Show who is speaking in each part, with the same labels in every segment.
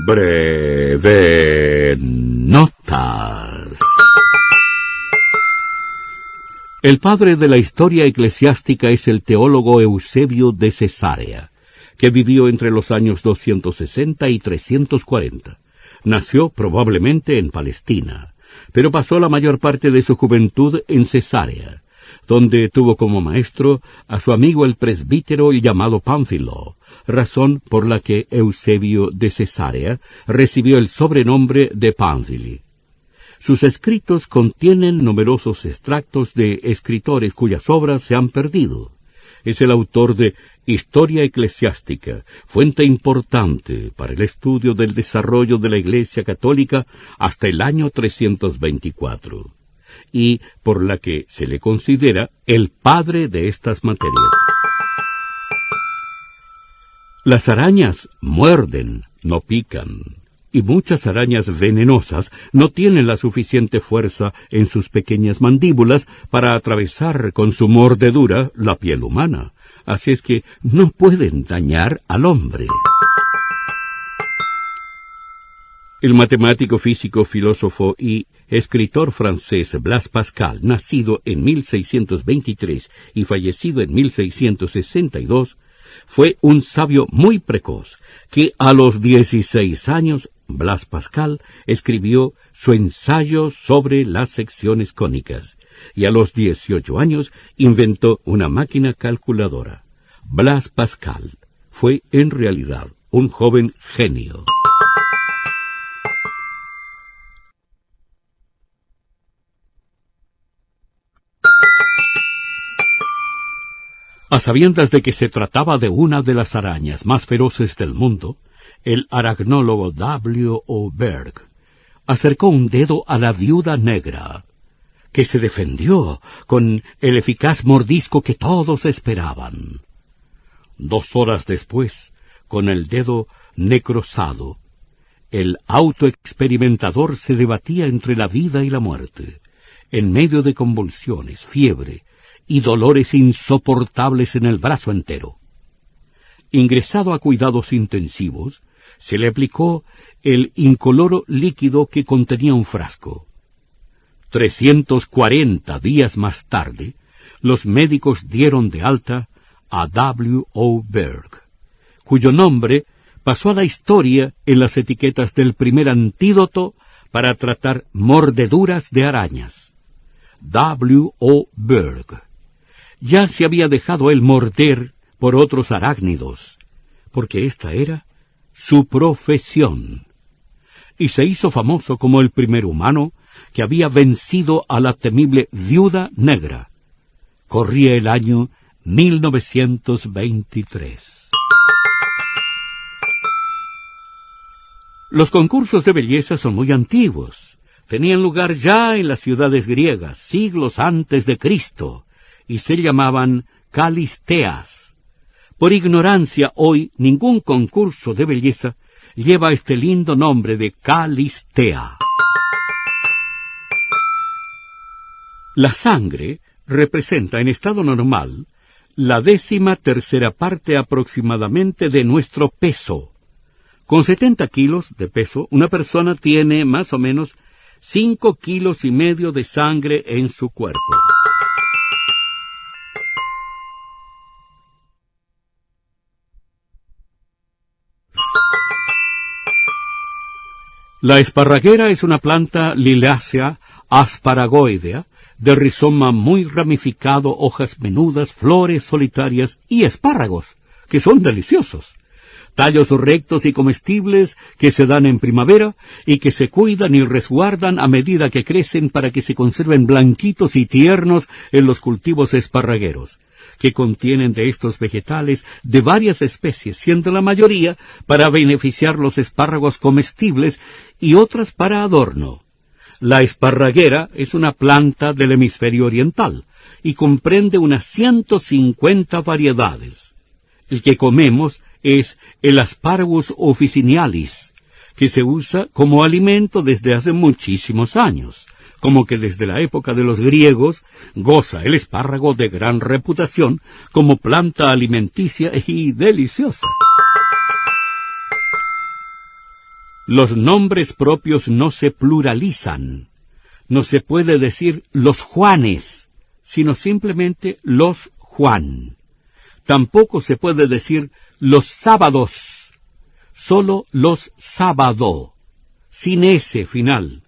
Speaker 1: Breve notas. El padre de la historia eclesiástica es el teólogo Eusebio de Cesarea, que vivió entre los años 260 y 340. Nació probablemente en Palestina, pero pasó la mayor parte de su juventud en Cesarea, donde tuvo como maestro a su amigo el presbítero llamado Pánfilo, razón por la que Eusebio de Cesarea recibió el sobrenombre de Pánfili. Sus escritos contienen numerosos extractos de escritores cuyas obras se han perdido. Es el autor de Historia Eclesiástica, fuente importante para el estudio del desarrollo de la Iglesia Católica hasta el año 324, y por la que se le considera el padre de estas materias. Las arañas muerden, no pican, y muchas arañas venenosas no tienen la suficiente fuerza en sus pequeñas mandíbulas para atravesar con su mordedura la piel humana, así es que no pueden dañar al hombre. El matemático, físico, filósofo y escritor francés Blaise Pascal, nacido en 1623 y fallecido en 1662, fue un sabio muy precoz, que a los 16 años Blaise Pascal escribió su ensayo sobre las secciones cónicas, y a los 18 años inventó una máquina calculadora. Blaise Pascal fue en realidad un joven genio. A sabiendas de que se trataba de una de las arañas más feroces del mundo, el aracnólogo W. O. Berg acercó un dedo a la viuda negra, que se defendió con el eficaz mordisco que todos esperaban. 2 horas después, con el dedo necrosado, el autoexperimentador se debatía entre la vida y la muerte, en medio de convulsiones, fiebre y dolores insoportables en el brazo entero. Ingresado a cuidados intensivos, se le aplicó el incoloro líquido que contenía un frasco. 340 días más tarde, los médicos dieron de alta a W. O. Berg, cuyo nombre pasó a la historia en las etiquetas del primer antídoto para tratar mordeduras de arañas. W. O. Berg ya se había dejado él morder por otros arácnidos, porque esta era su profesión, y se hizo famoso como el primer humano que había vencido a la temible viuda negra. Corría el año 1923. Los concursos de belleza son muy antiguos. Tenían lugar ya en las ciudades griegas, siglos antes de Cristo, y se llamaban calisteas. Por ignorancia hoy ningún concurso de belleza lleva este lindo nombre de calistea. La sangre representa en estado normal la 13ª parte aproximadamente de nuestro peso. Con 70 kilos de peso, una persona tiene más o menos 5,5 kilos de sangre en su cuerpo. La esparraguera es una planta lilácea asparagoidea, de rizoma muy ramificado, hojas menudas, flores solitarias y espárragos, que son deliciosos. Tallos rectos y comestibles que se dan en primavera y que se cuidan y resguardan a medida que crecen para que se conserven blanquitos y tiernos en los cultivos esparragueros, que contienen de estos vegetales de varias especies, siendo la mayoría para beneficiar los espárragos comestibles y otras para adorno. La esparraguera es una planta del hemisferio oriental y comprende unas 150 variedades. El que comemos es el Asparagus officinalis, que se usa como alimento desde hace muchísimos años, como que desde la época de los griegos goza el espárrago de gran reputación como planta alimenticia y deliciosa. Los nombres propios no se pluralizan. No se puede decir los Juanes, sino simplemente los Juan. Tampoco se puede decir los sábados, solo los sábado, sin S final.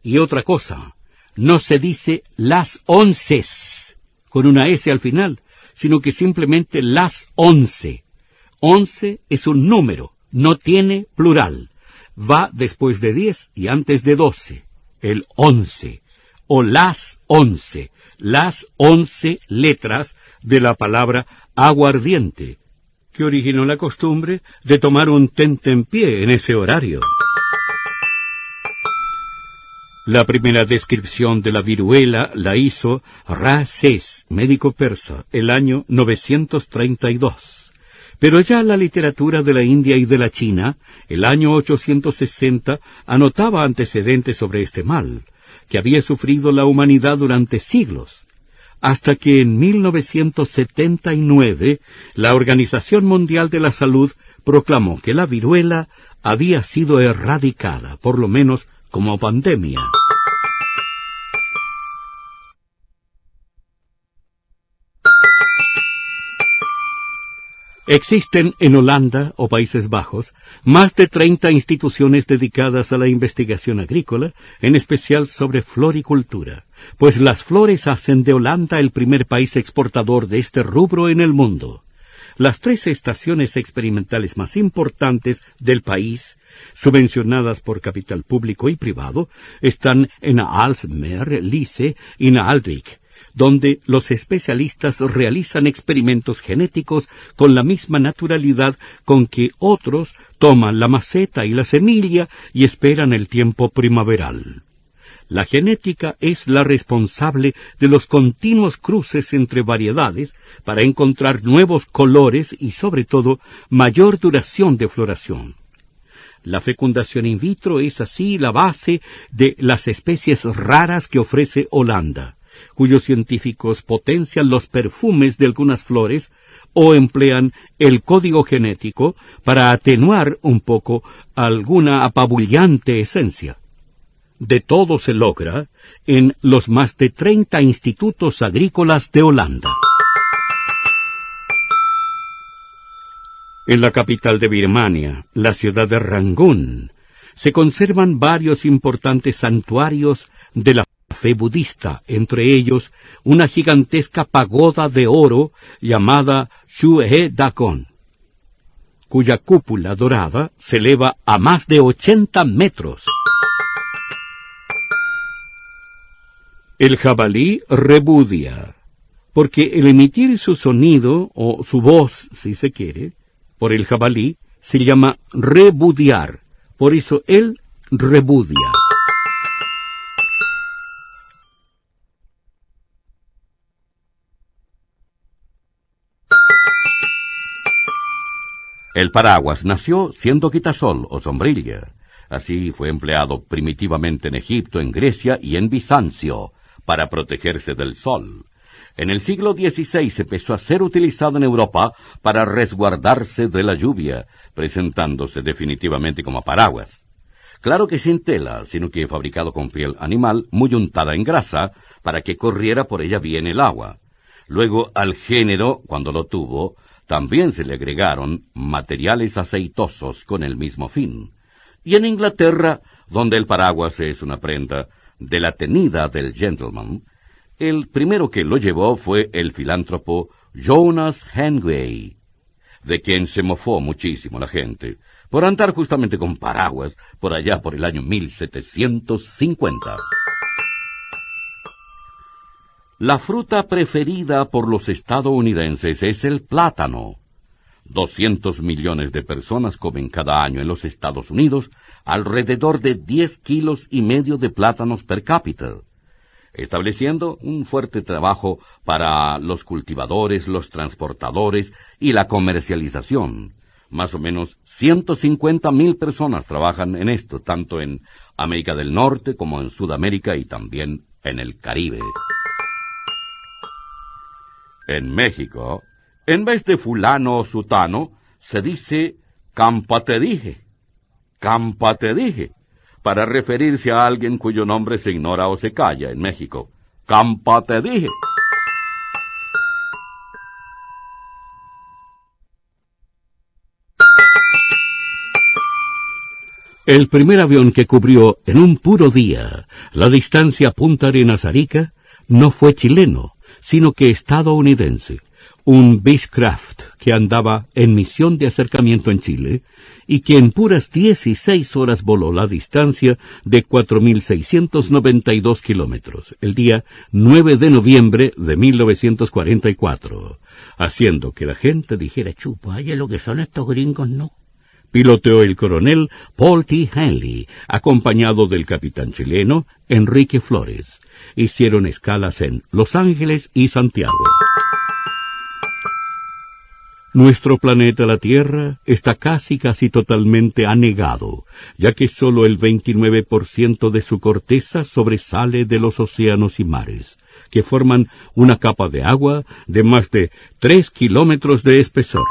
Speaker 1: Y otra cosa, no se dice las onces, con una S al final, sino que simplemente las 11. 11 es un número, no tiene plural. Va después de 10 y antes de 12. El 11, o las 11 letras de la palabra aguardiente, que originó la costumbre de tomar un tentempié en ese horario. La primera descripción de la viruela la hizo Ra-Sés, médico persa, el año 932. Pero ya la literatura de la India y de la China, el año 860, anotaba antecedentes sobre este mal, que había sufrido la humanidad durante siglos, hasta que en 1979 la Organización Mundial de la Salud proclamó que la viruela había sido erradicada, por lo menos como pandemia. Existen en Holanda o Países Bajos más de 30 instituciones dedicadas a la investigación agrícola, en especial sobre floricultura, pues las flores hacen de Holanda el primer país exportador de este rubro en el mundo. Las 3 estaciones experimentales más importantes del país, subvencionadas por capital público y privado, están en Aalsmeer, Lisse y Naaldwijk, donde los especialistas realizan experimentos genéticos con la misma naturalidad con que otros toman la maceta y la semilla y esperan el tiempo primaveral. La genética es la responsable de los continuos cruces entre variedades para encontrar nuevos colores y, sobre todo, mayor duración de floración. La fecundación in vitro es así la base de las especies raras que ofrece Holanda, cuyos científicos potencian los perfumes de algunas flores o emplean el código genético para atenuar un poco alguna apabullante esencia. De todo se logra en los más de 30 institutos agrícolas de Holanda. En la capital de Birmania, la ciudad de Rangún, se conservan varios importantes santuarios de la fe budista, entre ellos una gigantesca pagoda de oro llamada Chue Dakon, cuya cúpula dorada se eleva a más de 80 metros. El jabalí rebudia, porque el emitir su sonido, o su voz, si se quiere, por el jabalí, se llama rebudiar, por eso él rebudia. El paraguas nació siendo quitasol o sombrilla. Así fue empleado primitivamente en Egipto, en Grecia y en Bizancio, para protegerse del sol. En el siglo XVI empezó a ser utilizado en Europa para resguardarse de la lluvia, presentándose definitivamente como paraguas. Claro que sin tela, sino que fabricado con piel animal muy untada en grasa, para que corriera por ella bien el agua. Luego al género, cuando lo tuvo, también se le agregaron materiales aceitosos con el mismo fin. Y en Inglaterra, donde el paraguas es una prenda de la tenida del gentleman, el primero que lo llevó fue el filántropo Jonas Hengway, de quien se mofó muchísimo la gente, por andar justamente con paraguas por allá por el año 1750. La fruta preferida por los estadounidenses es el plátano. 200 millones de personas comen cada año en los Estados Unidos alrededor de 10,5 kilos de plátanos per cápita, estableciendo un fuerte trabajo para los cultivadores, los transportadores y la comercialización. Más o menos 150,000 personas trabajan en esto, tanto en América del Norte como en Sudamérica y también en el Caribe. En México, en vez de fulano o sutano, se dice campatedije, Campa te dije, para referirse a alguien cuyo nombre se ignora o se calla en México. Campa te dije. El primer avión que cubrió en un puro día la distancia Punta Arenas-Arica no fue chileno, sino que estadounidense, un Beechcraft que andaba en misión de acercamiento en Chile y que en puras 16 horas voló la distancia de 4.692 kilómetros, el día 9 de noviembre de 1944, haciendo que la gente dijera, chupa, oye, lo que son estos gringos, ¿no? Piloteó el coronel Paul T. Henley, acompañado del capitán chileno Enrique Flores. Hicieron escalas en Los Ángeles y Santiago. Nuestro planeta, la Tierra, está casi totalmente anegado, ya que solo el 29% de su corteza sobresale de los océanos y mares, que forman una capa de agua de más de 3 kilómetros de espesor.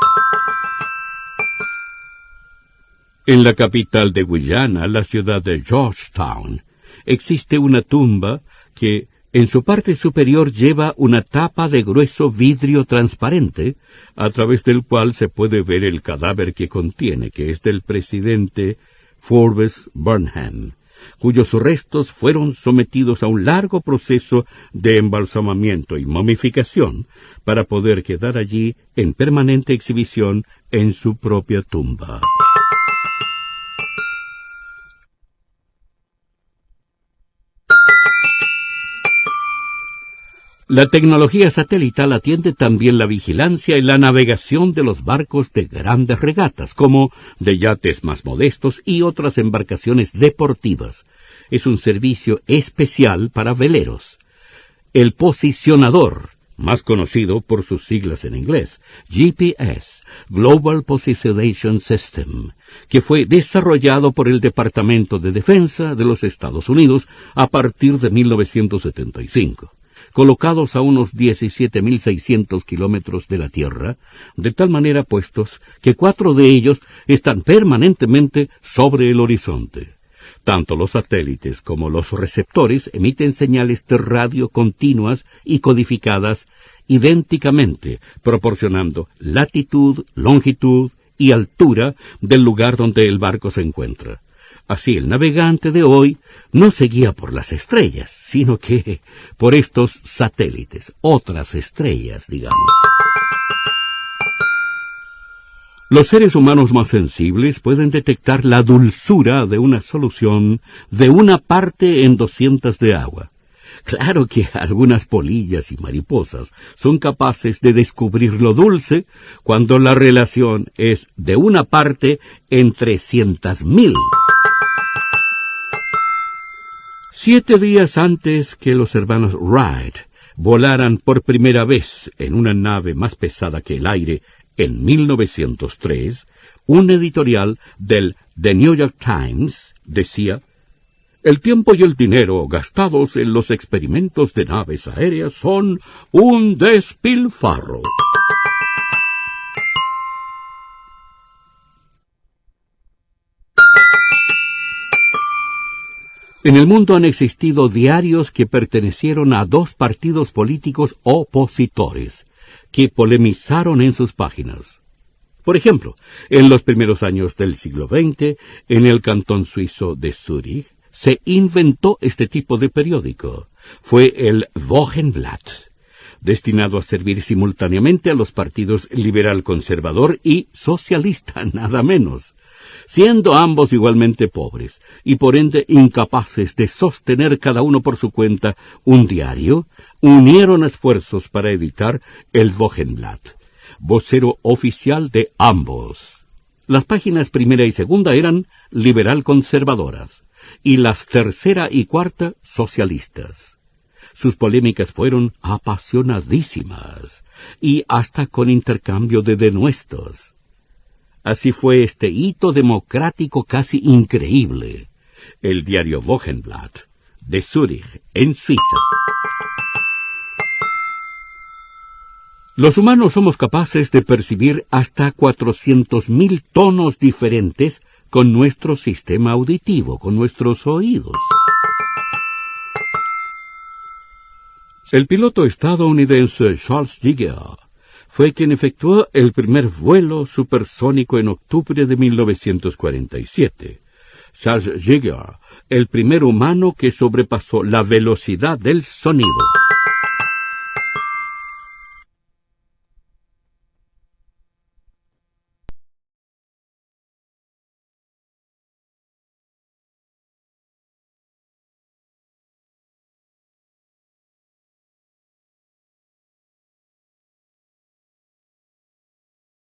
Speaker 1: En la capital de Guyana, la ciudad de Georgetown, existe una tumba que en su parte superior lleva una tapa de grueso vidrio transparente, a través del cual se puede ver el cadáver que contiene, que es del presidente Forbes Burnham, cuyos restos fueron sometidos a un largo proceso de embalsamamiento y momificación para poder quedar allí en permanente exhibición en su propia tumba. La tecnología satelital atiende también la vigilancia y la navegación de los barcos de grandes regatas, como de yates más modestos y otras embarcaciones deportivas. Es un servicio especial para veleros. El posicionador, más conocido por sus siglas en inglés, GPS, Global Positioning System, que fue desarrollado por el Departamento de Defensa de los Estados Unidos a partir de 1975. Colocados a unos 17.600 kilómetros de la Tierra, de tal manera puestos que 4 de ellos están permanentemente sobre el horizonte. Tanto los satélites como los receptores emiten señales de radio continuas y codificadas idénticamente, proporcionando latitud, longitud y altura del lugar donde el barco se encuentra. Así el navegante de hoy no se guía por las estrellas, sino que por estos satélites, otras estrellas, digamos. Los seres humanos más sensibles pueden detectar la dulzura de una solución de 1 parte en 200 de agua. Claro que algunas polillas y mariposas son capaces de descubrir lo dulce cuando la relación es de 1 parte en 300.000. 7 días antes que los hermanos Wright volaran por primera vez en una nave más pesada que el aire en 1903, un editorial del The New York Times decía: «El tiempo y el dinero gastados en los experimentos de naves aéreas son un despilfarro». En el mundo han existido diarios que pertenecieron a 2 partidos políticos opositores, que polemizaron en sus páginas. Por ejemplo, en los primeros años del siglo XX, en el cantón suizo de Zúrich, se inventó este tipo de periódico. Fue el Wochenblatt, destinado a servir simultáneamente a los partidos liberal-conservador y socialista, nada menos. Siendo ambos igualmente pobres y por ende incapaces de sostener cada uno por su cuenta un diario, unieron esfuerzos para editar el Wochenblatt, vocero oficial de ambos. Las páginas primera y segunda eran liberal-conservadoras y las tercera y cuarta socialistas. Sus polémicas fueron apasionadísimas y hasta con intercambio de denuestos. Así fue este hito democrático casi increíble, el diario Wochenblatt de Zúrich, en Suiza. Los humanos somos capaces de percibir hasta 400.000 tonos diferentes con nuestro sistema auditivo, con nuestros oídos. El piloto estadounidense Charles Yeager fue quien efectuó el primer vuelo supersónico en octubre de 1947. Charles Yeager, el primer humano que sobrepasó la velocidad del sonido.